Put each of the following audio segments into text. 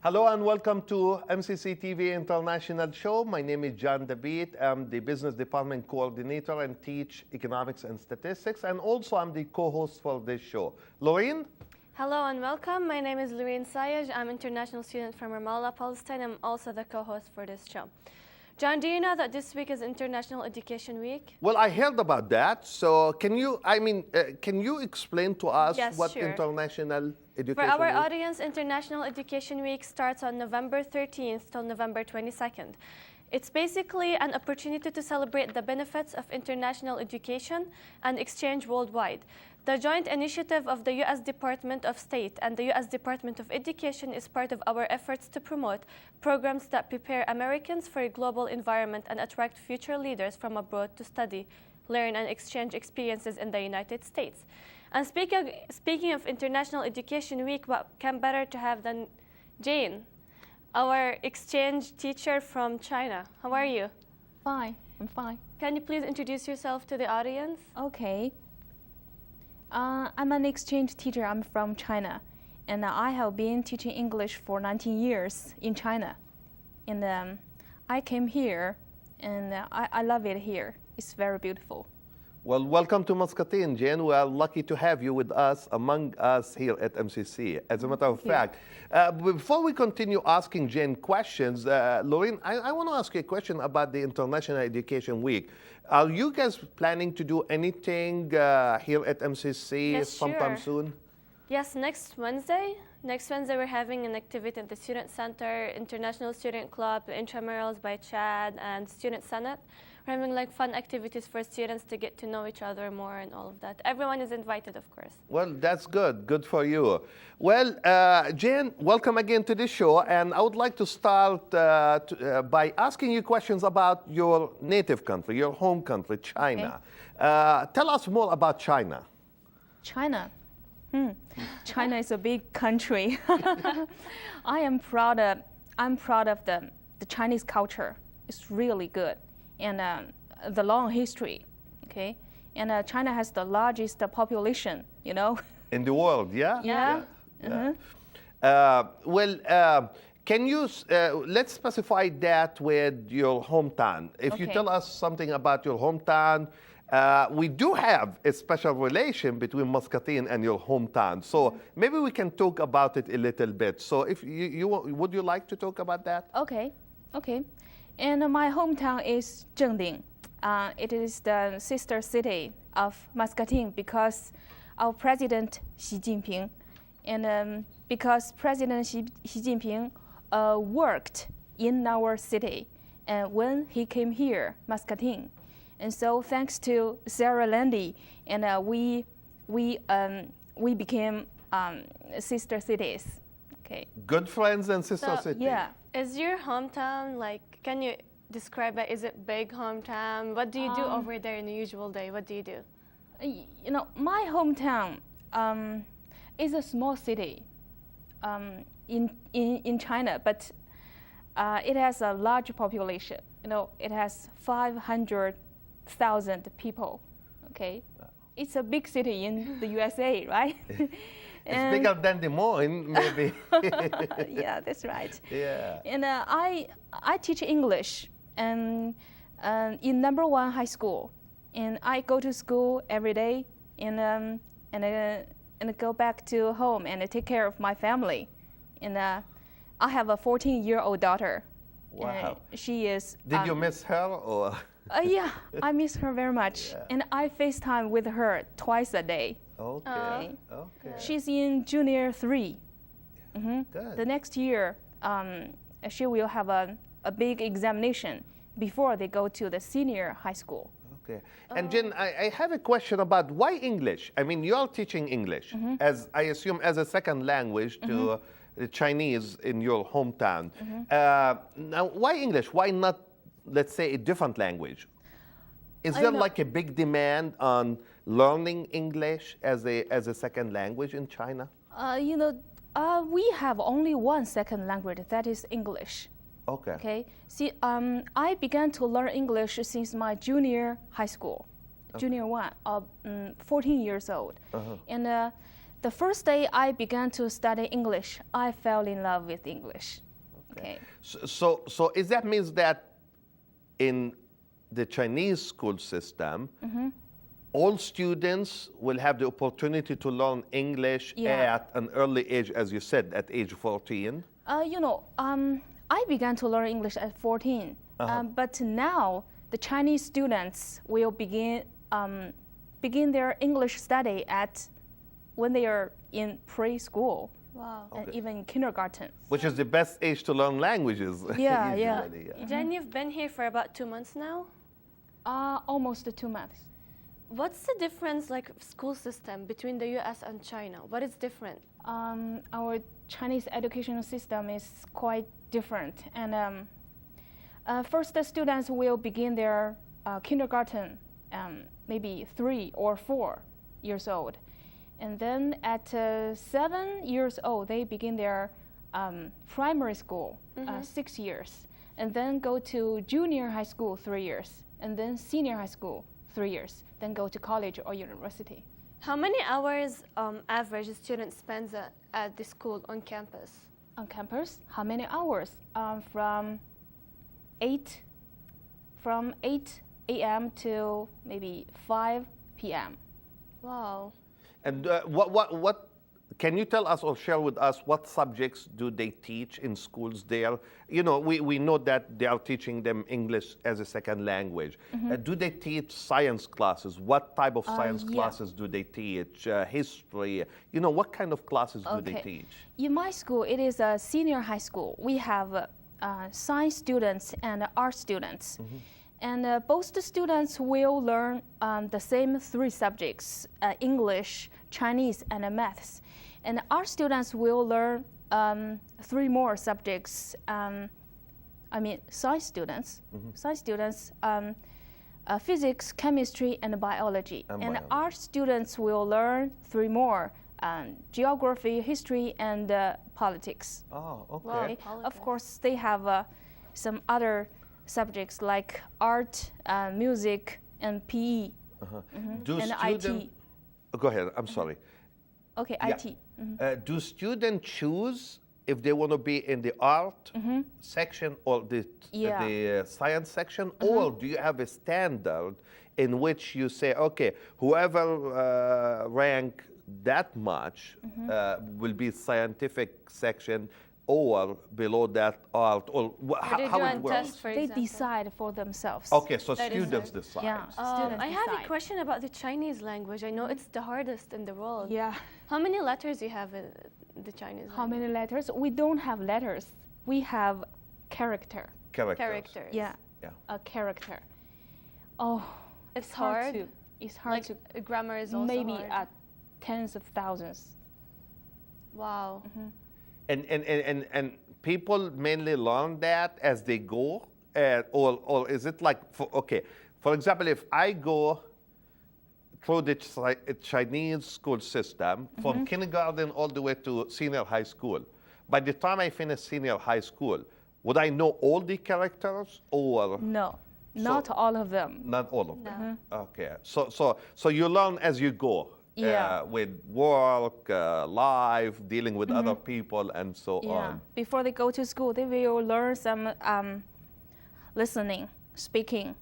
Hello and welcome to MCC TV International Show. My name is John Dabeet. I'm the Business Department Coordinator and teach Economics and Statistics. And also I'm the co-host for this show. Loureen? Hello and welcome. My name is Loureen Sayej. I'm an international student from Ramallah, Palestine. I'm also the co-host for this show. John, do you know that this week is International Education Week? Well, I heard about that. So can you explain to us what sure. International Education For our Week? audience, International Education Week starts on November 13th till November 22nd. It's basically an opportunity to celebrate the benefits of international education and exchange worldwide. The joint initiative of the U.S. Department of State and the U.S. Department of Education is part of our efforts to promote programs that prepare Americans for a global environment and attract future leaders from abroad to study, learn, and exchange experiences in the United States. And speaking of International Education Week, what can better to have than Jane, our exchange teacher from China. How are you? Fine, I'm fine. Can you please introduce yourself to the audience? Okay. I'm an exchange teacher. I'm from China, and I have been teaching English for 19 years in China. And I came here, and I love it here. It's very beautiful. Well, welcome to Muscatine, Jane. We are lucky to have you with us, among us here at MCC. As a matter of fact, before we continue asking Jane questions, Loureen, I want to ask you a question about the International Education Week. Are you guys planning to do anything here at MCC sometime soon? Yes, next Wednesday. Next Wednesday, we're having an activity at the Student Center, International Student Club, Intramurals by Chad, and Student Senate. We're having like fun activities for students to get to know each other more and all of that. Everyone is invited, of course. Well, that's good. Good for you. Well, Jane, welcome again to the show. And I would like to start by asking you questions about your native country, your home country, China. Okay. Tell us more about China. China. China is a big country. I'm proud of the Chinese culture. It's really good. And the long history, okay? And China has the largest population, you know? In the world, yeah? Yeah. Can you, let's specify that with your hometown. If you tell us something about your hometown, we do have a special relation between Muscatine and your hometown. So maybe we can talk about it a little bit. So if would you like to talk about that? Okay. And my hometown is Zhengding. It is the sister city of Muscatine because our President Xi Jinping, and because President Xi Jinping worked in our city when he came here, Muscatine. And so thanks to Sarah Landy, and we became sister cities. Okay. Good friends and sister cities. Yeah. Is your hometown like? Can you describe it? Is it big hometown? What do you do over there in a usual day? What do you do? You know, my hometown is a small city in China, but it has a large population. You know, it has 500,000 people. Okay, it's a big city in the USA, right? It's bigger than Des Moines, maybe. Yeah, that's right. Yeah. And I teach English in #1 high school, and I go to school every day, and go back to home and take care of my family. And I have a 14-year-old daughter. Wow. She is. Did you miss her or? Yeah, I miss her very much, and I FaceTime with her twice a day. Okay. She's in junior 3. Good. The next year, she will have a big examination before they go to the senior high school. Okay. And Jen, I have a question about why English? I mean, you're teaching English, as I assume, as a second language to the Chinese in your hometown. Now, why English? Why not, let's say, a different language? Is there like a big demand on learning English as a second language in China? You know, we have only one second language, that is English. Okay. See, I began to learn English since my junior high school, junior 1, 14 years old. And the first day I began to study English, I fell in love with English. Okay. So is that means that in the Chinese school system, all students will have the opportunity to learn English at an early age, as you said, at age 14? I began to learn English at 14, but now the Chinese students will begin their English study when they are in preschool. Wow. And even kindergarten. Which is the best age to learn languages. Yeah, usually, Jen, you've been here for about 2 months now. Almost 2 months. What's the difference, like school system, between the U.S. and China? What is different? Our Chinese educational system is quite different, and first the students will begin their kindergarten, maybe 3 or 4 years old. And then at 7 years old, they begin their primary school, 6 years, and then go to junior high school 3 years, and then senior high school 3 years, then go to college or university. How many hours average student spends at the school on campus? On campus, how many hours? From 8 a.m. to maybe 5 p.m. Wow. And what can you tell us or share with us what subjects do they teach in schools there? You know, we know that they are teaching them English as a second language. Do they teach science classes? What type of science classes do they teach? History? You know, what kind of classes do they teach? In my school, it is a senior high school. We have science students and art students. And both the students will learn the same 3 subjects, English, Chinese, and maths. And our students will learn 3 more subjects. Science students. Science students, physics, chemistry, and biology. And our students will learn 3 more, geography, history, and politics. Oh, okay. Wow. Of course, they have some other subjects like art, music, and PE, Do and student- IT. Go ahead. I'm sorry. Okay, Yeah. IT. Do students choose if they want to be in the art section or the science section, or do you have a standard in which you say, okay, whoever rank that much will be scientific section, or below that art, or how it works? They decide for themselves. Okay, so That is students it. decide. Yeah, students I have a decide. question about the Chinese language. I know it's the hardest in the world. Yeah. How many letters do you have in the Chinese How language? many letters? We don't have letters. We have character. Characters. Yeah. Yeah. A character. Oh, It's hard. It's hard Like to grammar is also maybe hard. at tens of thousands. Wow. And people mainly learn that as they go, or is it like, for example, if I go through the Chinese school system from kindergarten all the way to senior high school, by the time I finish senior high school, would I know all the characters, or No, not all of them. not all of them? Okay, so you learn as you go. Yeah. With work, life, dealing with other people, and so on. Before they go to school, they will learn some listening, speaking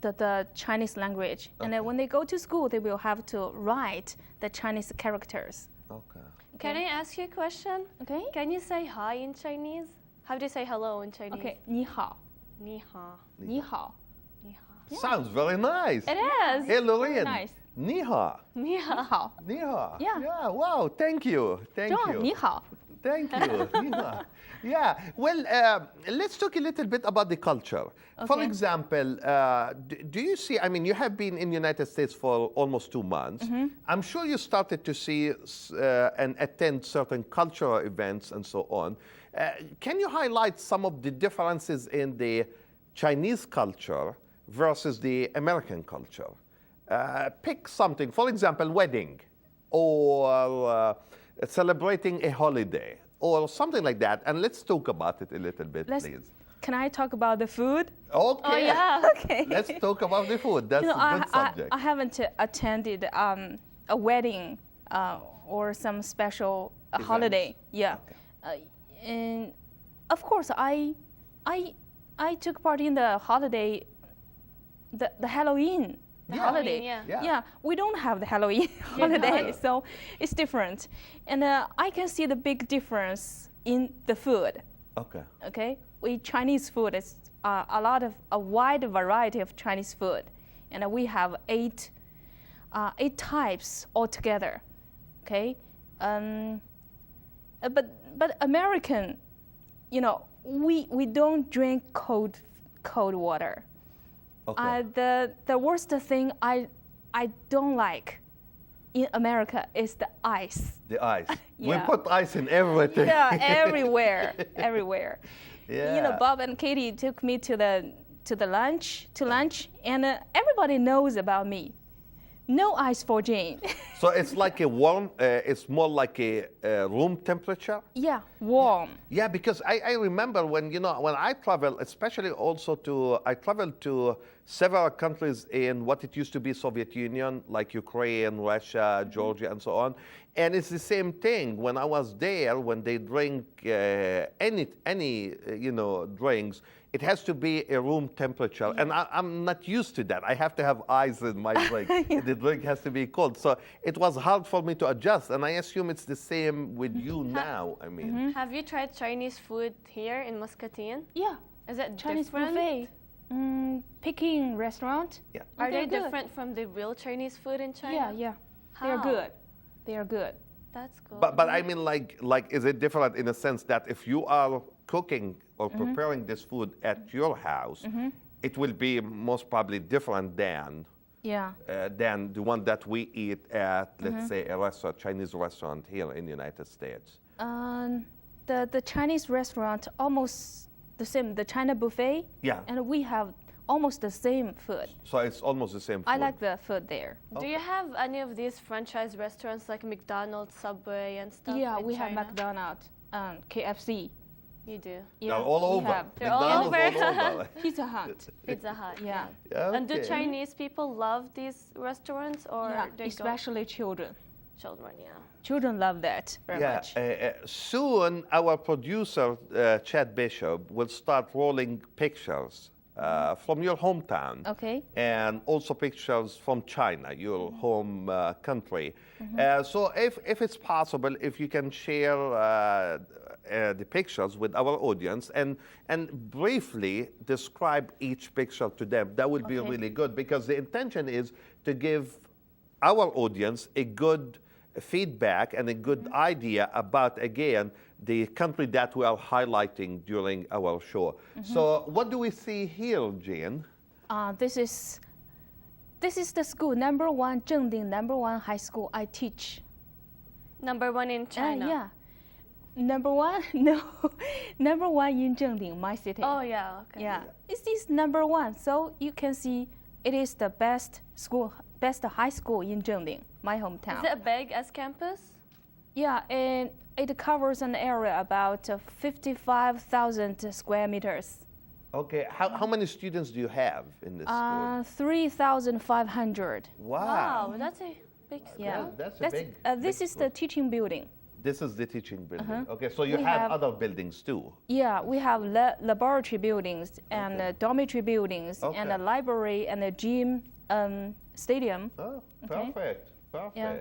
the Chinese language. And then when they go to school, they will have to write the Chinese characters. Okay. Can I ask you a question? Okay? Can you say hi in Chinese? How do you say hello in Chinese? Okay, 你好,你好.你好. 你好. Sounds very nice. It is. Hey, Loureen. Nice. 你好.你好.你好. 你好. Yeah. Yeah. Wow. Thank you. Thank John, you. 你好. Thank you. 你好. Yeah. Well, let's talk a little bit about the culture. For Okay. example, do you see? I mean, you have been in the United States for almost 2 months. I'm sure you started to see and attend certain cultural events and so on. Can you highlight some of the differences in the Chinese culture versus the American culture? Pick something, for example, wedding, or celebrating a holiday, or something like that. And let's talk about it a little bit, please. Can I talk about the food? Okay. Oh, yeah. Okay. Let's talk about the food. That's a good subject. I haven't attended a wedding or some special holiday. Yeah. And of course, I took part in the holiday, the Halloween. Holiday. Yeah. We don't have the Halloween holiday, so it's different. And I can see the big difference in the food. Okay. Chinese food is a wide variety of Chinese food, and we have eight types altogether. Okay. But American, we don't drink cold water. The worst thing I don't like in America is the ice. The ice. Yeah. We put ice in everything. Yeah, everywhere. Yeah. Bob and Katie took me to lunch, and everybody knows about me. No ice for Jane. So it's like a warm, it's more like a room temperature? Yeah, warm. Yeah, because I remember when I travel, especially I traveled to several countries in what it used to be Soviet Union, like Ukraine, Russia, Georgia, and so on. And it's the same thing. When I was there, when they drink any drinks, it has to be a room temperature. And I'm not used to that. I have to have ice in my drink. The drink has to be cold. So it was hard for me to adjust. And I assume it's the same with you now, I mean. Have you tried Chinese food here in Muscatine? Yeah. Is it Chinese different? buffet. Peking restaurant. Yeah. Are they good. different from the real Chinese food in China? Yeah. How? They are good. That's cool. But I mean, like, is it different in a sense that if you are cooking or preparing this food at your house, it will be most probably different than the one that we eat at, let's say, a restaurant, Chinese restaurant here in the United States? The Chinese restaurant almost the same. The China buffet. Yeah. And we have almost the same food. So it's almost the same food. I like the food there. Do you have any of these franchise restaurants like McDonald's, Subway, and stuff? Yeah, in we have China? McDonald's, KFC. You do. They're all over. They're all McDonald's over. all over. Pizza Hut. Pizza Hut. Yeah. And do Okay. Chinese people love these restaurants, or they Especially children. children? Yeah. Children love that very much. Soon, our producer, Chad Bishop, will start rolling pictures from your hometown. Okay. And also pictures from China, your home country. So if it's possible, if you can share the pictures with our audience and briefly describe each picture to them, that would be really good, because the intention is to give our audience a good feedback and a good idea about, again, the country that we are highlighting during our show. So what do we see here, Jane? This is the school, #1, Zhengding #1 high school I teach. #1 in China. Yeah. #1? No. #1 in Zhengding, my city. Oh yeah. Okay. Yeah. This is #1. So you can see it is the best high school in Zhengding, my hometown. Is it big as campus? Yeah, and it covers an area about 55,000 square meters. Okay, how many students do you have in this school? 3,500. Wow. That's a big school. Yeah, that's a big. This big is the teaching building. This is the teaching building. Okay, so you We have have- other buildings too. Yeah, we have laboratory buildings and dormitory buildings and a Okay. library and a gym, stadium. Oh, perfect, perfect. Yeah.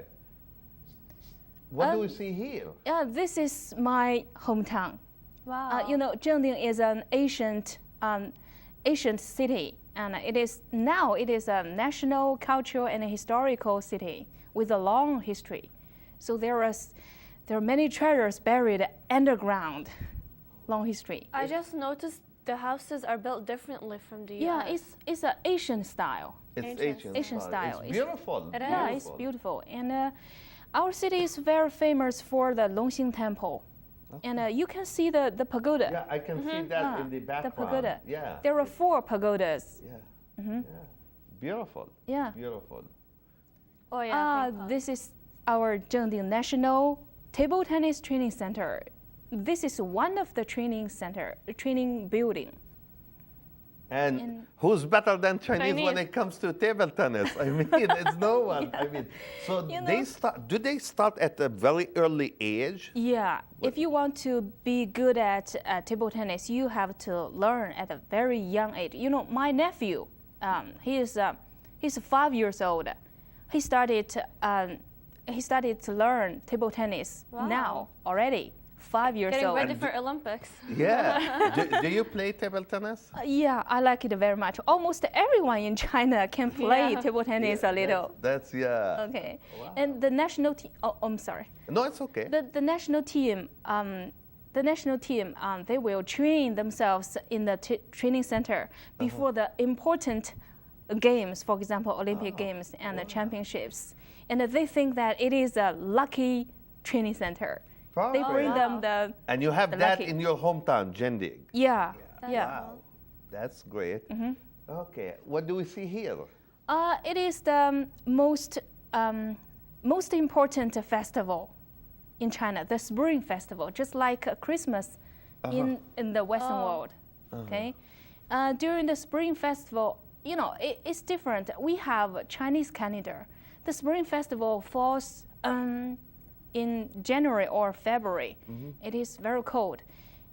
What do we see here? Yeah, this is my hometown. Wow. Zhengding is an ancient city, and it is a national, cultural, and historical city with a long history. So there are many treasures buried underground. Long history. I just noticed the houses are built differently from the Yeah, US. it's an Asian style. It's Ancient Asian style. It's beautiful. It is. Yeah, it's beautiful. And our city is very famous for the Longxing Temple. And you can see the pagoda. Yeah, I can see that in the The background. pagoda. Yeah. There are 4 pagodas. Yeah. Yeah. Beautiful. Yeah. Beautiful. Oh yeah. This is our Zhengding National Table Tennis Training Center. This is one of the training building. And who's better than Chinese when Chinese. it comes to table tennis? I mean, it's no one. I mean, so You they know. start. Do they start at a very early age? Yeah, if you want to be good at table tennis, you have to learn at a very young age. You know, my nephew, he's 5 years old. He started to learn table tennis Wow. now already. 5 years Getting old. ready for Olympics. Yeah. do you play table tennis? Yeah, I like it very much. Almost everyone in China can play Yeah. table tennis a little. That's yeah. Okay, and the national team. Oh, I'm sorry. No, it's okay. The national team, they will train themselves in the training center before the important games, for example, Olympic Games and the championships. And they think that it is a lucky training center. They Perfect. bring them the And you have the that lucky. in your hometown, Jendig. yeah. Wow, that's great. Mm-hmm. Okay, what do we see here? It is the most important festival in China, the Spring Festival, just like Christmas in the Western world. Okay, during the Spring Festival, you know, it's different. We have a Chinese calendar. The Spring Festival falls in January or February. It is very cold,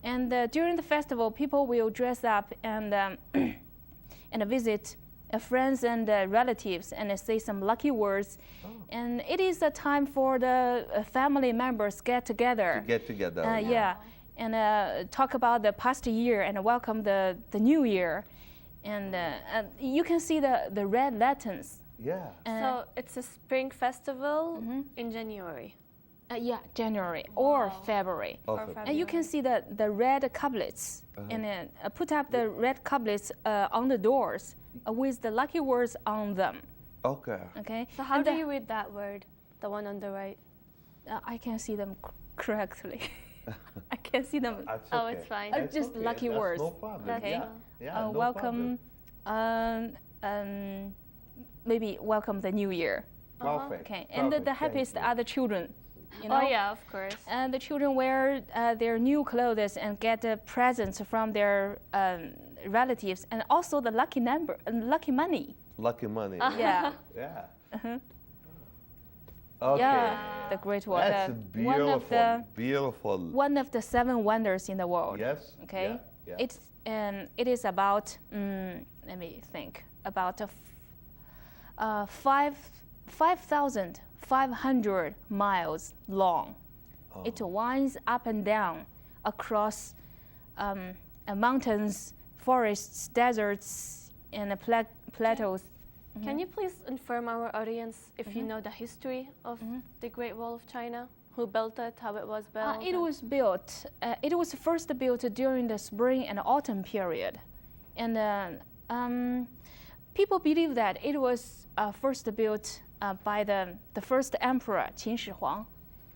and during the festival, people will dress up and and visit friends and relatives and say some lucky words. And it is a time for the family members get together. Get together. Yeah, and talk about the past year and welcome the new year. And you can see the red lanterns. Yeah. So it's a spring festival in January. Yeah, January or February. Or February. And you can see the red couplets and put up the red couplets on the doors with the lucky words on them. Okay. Okay. So how And do you read that word, the one on the right? I can see them correctly. I can see them. That's Oh, okay. it's fine. That's Just okay. lucky That's words. No problem. That's Yeah. fine. Yeah. No Welcome. Maybe welcome the new year. Problem. Perfect. Okay. And the Perfect. happiest Thank you. are the children. You know? Oh yeah, of course. And the children wear their new clothes and get presents from their relatives, and also the lucky number, lucky money. Lucky money. Yeah. Yeah. Okay. Yeah, the great one. That's beautiful. Beautiful. One of the 7 wonders in the world. Yes. Okay. Yeah. Yeah. It is about let me think about 5,500 miles long. It winds up and down across mountains, forests, deserts, and plateaus. Can you please inform our audience if you know the history of the Great Wall of China? Who built it? How it was built? It was built. It was first built during the spring and autumn period, and people believe that it was first built by the first emperor Qin Shi Huang,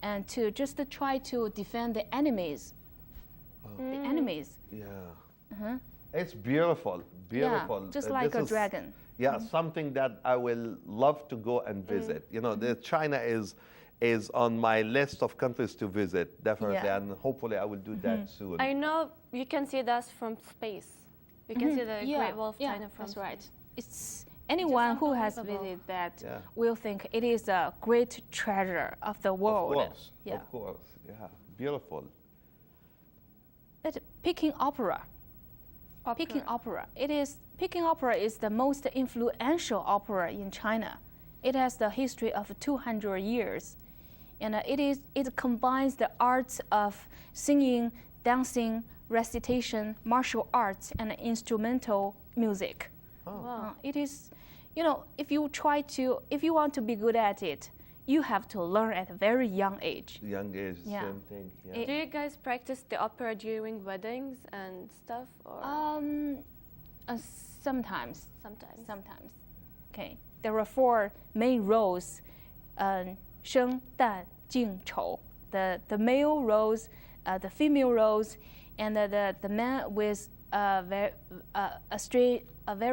and to just try to defend the enemies. The enemies. Yeah. It's beautiful. Beautiful. Yeah, just like This a is- dragon. Yeah, something that I will love to go and visit. You know, China is on my list of countries to visit, definitely, Yeah. and hopefully I will do that soon. I know you can see that from space. You can see the Yeah, Great Wall of yeah, China from that's space. right. It's anyone who has unbelievable. visited that Yeah. will think it is a great treasure of the world. Of course, Yeah. of course, yeah, beautiful. But Peking Opera. Peking Opera. Peking Opera is the most influential opera in China. It has the history of 200 years, and it combines the arts of singing, dancing, recitation, martial arts, and instrumental music. Wow. It is, you know, if you want to be good at it, you have to learn at a very young age. Young age, Yeah. same thing. Yeah. Do you guys practice the opera during weddings and stuff, or Sometimes. sometimes? Sometimes. Okay. There are 4 main roles, 生, 旦, 净, 丑. The male roles, the female roles, and the man with very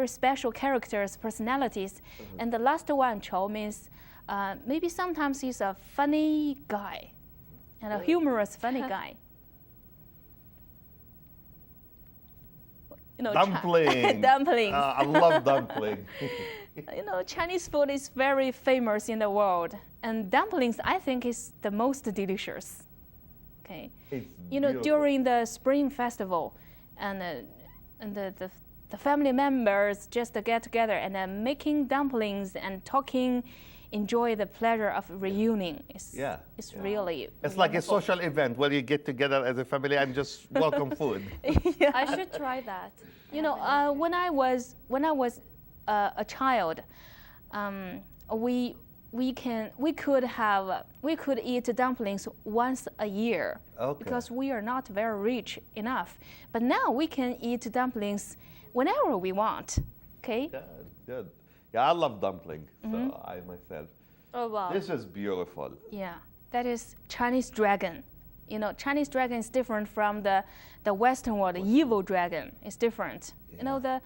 special characters, personalities. And the last one, 丑, means maybe sometimes he's a funny guy, and a humorous funny guy. Dumpling. Dumplings. I love dumpling. Chinese food is very famous in the world, and dumplings, I think, is the most delicious. Okay. It's During the Spring Festival, and the family members just get together and making dumplings and talking, enjoy the pleasure of reunion. It's really It's like a wonderful. social event where you get together as a family and just welcome food. Yeah. I should try that. When I was a child, we could eat dumplings once a year because we are not very rich enough. But now we can eat dumplings whenever we want. Okay. Good, good. Yeah, I love dumpling. So I myself. Oh, wow. This is beautiful. Yeah, that is Chinese dragon. Chinese dragon is different from the Western world. The evil dragon is different. The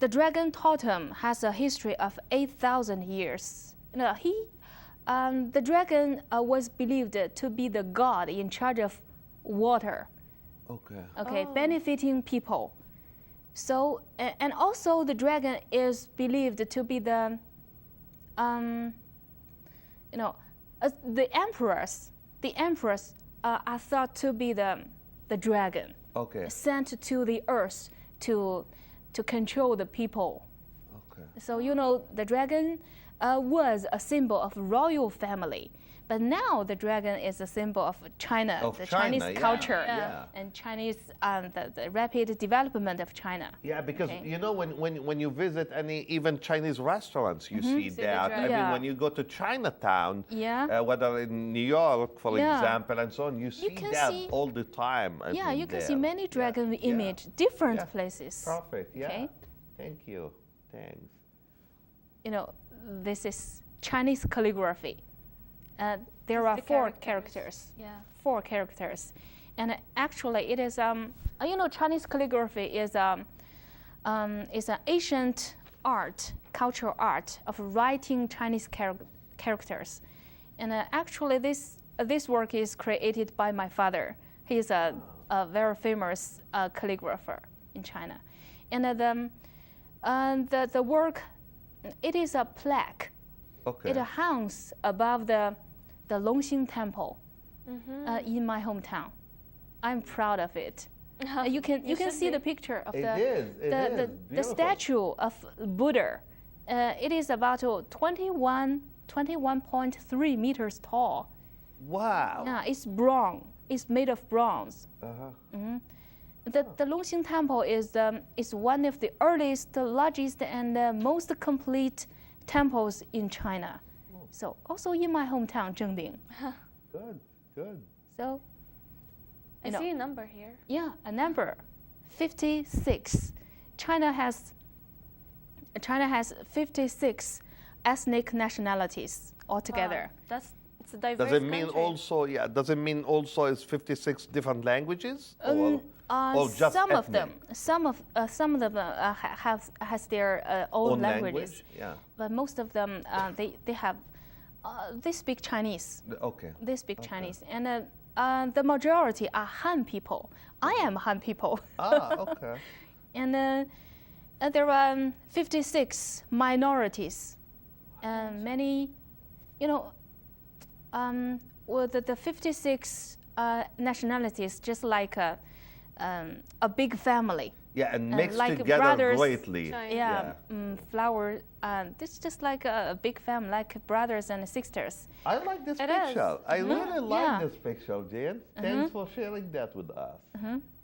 dragon totem has a history of 8,000 years. The dragon was believed to be the god in charge of water. Okay. Benefiting people. So, and also the dragon is believed to be the emperors. The emperors are thought to be the dragon sent to the earth to control the people. Okay. So the dragon was a symbol of royal family, but now the dragon is a symbol of China, Chinese culture, and Chinese the rapid development of China. Yeah, because when you visit any even Chinese restaurants, you see that. I mean, when you go to Chinatown, whether in New York, for example, and so on, you see that all the time. You can see many dragon image, different places. Perfect. Yeah. Okay. Thank you. Thanks. This is Chinese calligraphy. There are four characters. Yeah. 4 characters, and actually it is Chinese calligraphy is an ancient art, cultural art of writing Chinese characters, and actually this work is created by my father. He is a very famous calligrapher in China, and the work, it is a plaque. Okay. It hangs above the Longxing Temple in my hometown. I'm proud of it. You can see the picture of the statue of Buddha. It is about 21.3 meters tall. Wow. Yeah, it's bronze. It's made of bronze. The Longxing Temple is one of the earliest, largest, and most complete temples in China. So also in my hometown, Zhengding. Good, good. So I see a number here. Yeah, a number, 56. China has 56 ethnic nationalities altogether. Wow. It's a diverse Does it mean country. also? Yeah. Does it mean also it's 56 different languages, or just some ethnic? of them, some of them has their own languages. Yeah. But most of them they speak Chinese. Okay. They speak Chinese, and the majority are Han people. I am Han people. Okay. And there are 56 minorities, and many, with the 56 nationalities, just like a big family. Yeah, and mixed like together brothers, greatly. Yeah, flower. This is just like a big family, like brothers and sisters. I like this It picture. is. I really like Yeah. this picture, Jane. Thanks for sharing that with us.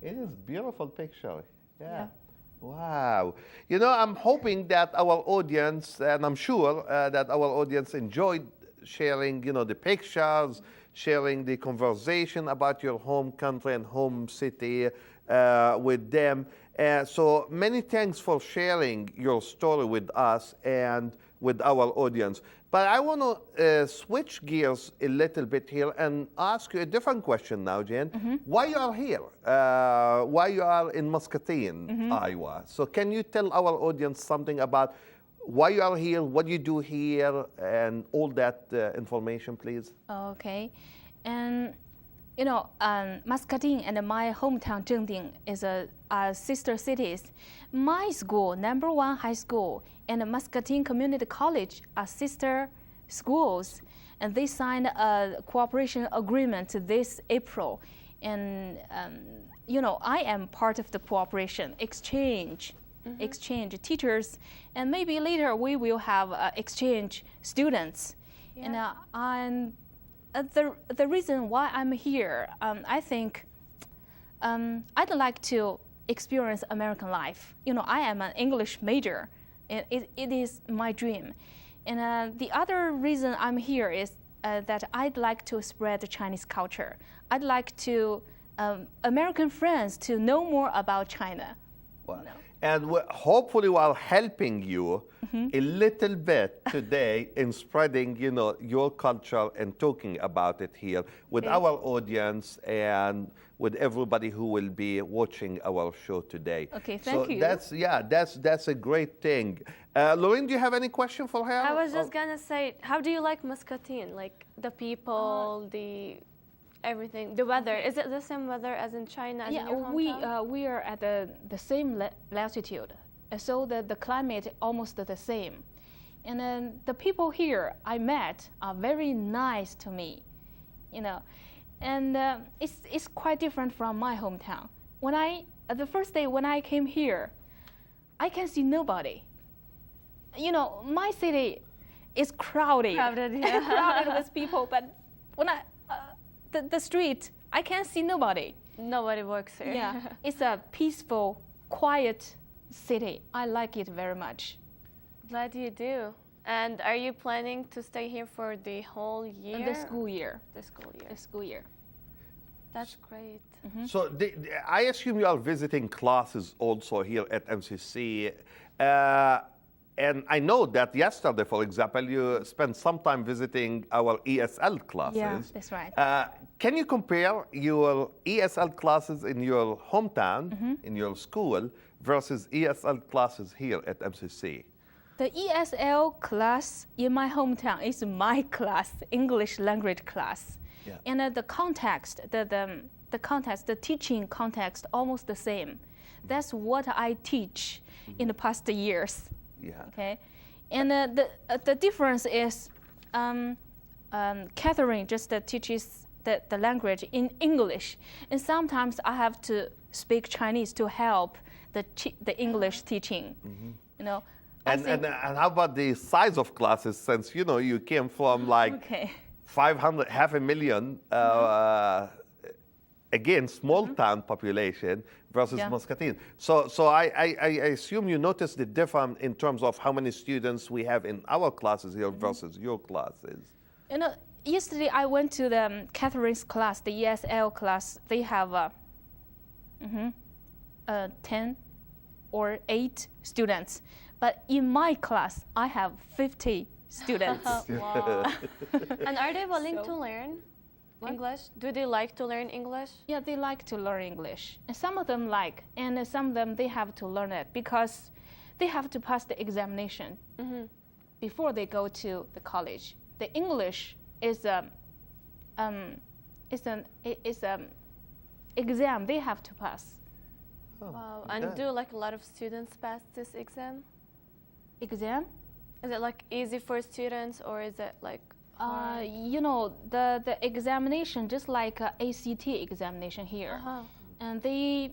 It is beautiful picture. Yeah. Wow. I'm hoping that our audience, and I'm sure that our audience enjoyed sharing, the pictures, sharing the conversation about your home country and home city with them. So many thanks for sharing your story with us and with our audience. But I want to switch gears a little bit here and ask you a different question now, Jen. Why you are here? Why you are in Muscatine, Iowa? So can you tell our audience something about why you are here, what you do here, and all that information, please? Okay, and You know, Muscatine and my hometown Zhengding is a sister cities. My school, #1 high school, and Muscatine Community College are sister schools, and they signed a cooperation agreement this April. And you know, I am part of the cooperation exchange, exchange teachers, and maybe later we will have exchange students. Yeah. And the reason why I'm here, I think I'd like to experience American life. You know, I am an English major. It is my dream. And the other reason I'm here is that I'd like to spread the Chinese culture. I'd like to American friends to know more about China. Well, No. and hopefully while helping you a little bit today in spreading, you know, your culture and talking about it here with Okay. our audience and with everybody who will be watching our show today. Okay, so thank you. that's a great thing. Loureen, do you have any question for her? I was just gonna say, how do you like Muscatine? Like the people, the everything, the weather. Is it the same weather as in China? As in Yeah, your hometown? we are at the same latitude, so the climate almost the same. And then the people here I met are very nice to me, you know, and it's quite different from my hometown. When the first day when I came here, I can see nobody. You know, my city is crowded, Crowded, yeah. crowded with people, but when the street, I can't see nobody. Nobody works here. Yeah, it's a peaceful, quiet city. I like it very much. Glad you do. And are you planning to stay here for the whole year? The school year. The school year. The school year. That's great. So I assume you are visiting classes also here at MCC. And I know that yesterday, for example, you spent some time visiting our ESL classes. Yeah, that's right. Can you compare your ESL classes in your hometown, in your school, versus ESL classes here at MCC? The ESL class in my hometown is my class, English language class. Yeah. And the context, the context, the teaching context, almost the same. That's what I teach in the past years. Yeah. Okay, and the difference is Catherine just teaches the language in English, and sometimes I have to speak Chinese to help the English teaching. You know. And how about the size of classes? Since you know you came from like Okay. 500, 500,000, again small town population versus Yeah. Muscatine. So I assume you noticed the difference in terms of how many students we have in our classes here versus your classes. You know, yesterday I went to the Catherine's class, the ESL class. They have 10 or 8 students. But in my class, I have 50 students. Wow. And are they willing So- to learn What? English? Do they like to learn English? Yeah, they like to learn English. And some of them like, and some of them they have to learn it because they have to pass the examination before they go to the college. The English is an exam they have to pass. Wow. And okay. do like a lot of students pass this exam? Exam? Is it like easy for students or is it like hard? You know, the examination, just like ACT examination here, and they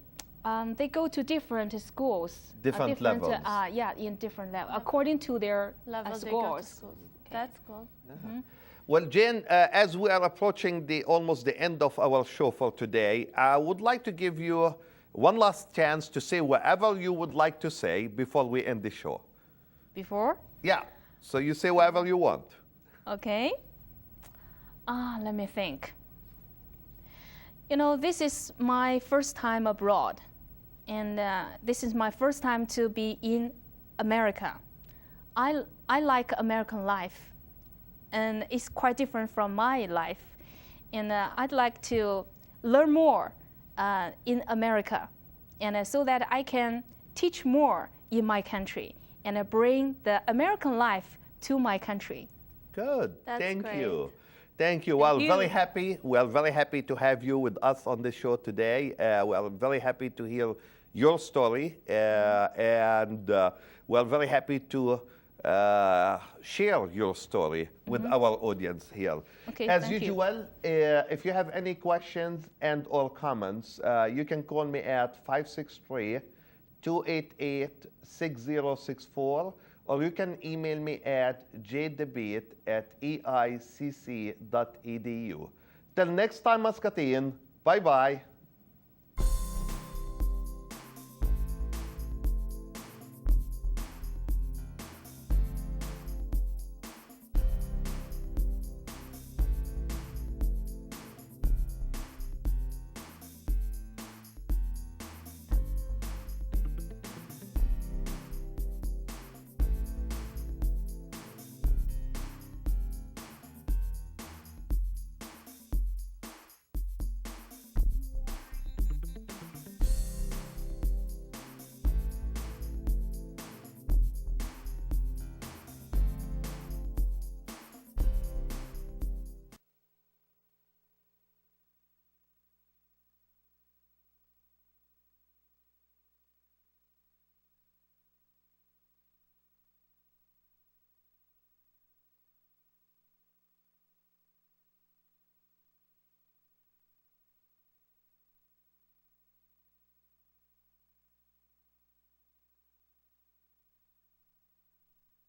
go to different schools. Different levels. Yeah, in different levels, according to their level they go to scores. school? That's cool. Well, Jane, as we are approaching almost the end of our show for today, I would like to give you one last chance to say whatever you would like to say before we end the show. Before? Yeah, so you say whatever you want. Okay. Let me think. You know, this is my first time abroad, and this is my first time to be in America. I like American life, and it's quite different from my life. And I'd like to learn more in America, and so that I can teach more in my country and bring the American life to my country. Good. That's Thank great. you. Thank you. Well, you. very happy. We're very happy to have you with us on the show today. We're very happy to hear your story, and we're very happy to share your story with our audience here. Okay, As thank you. usual, if you have any questions and or comments, you can call me at 563-288-6064, or you can email me at jdabeet@eicc.edu. Till next time, Muscatine. Bye-bye.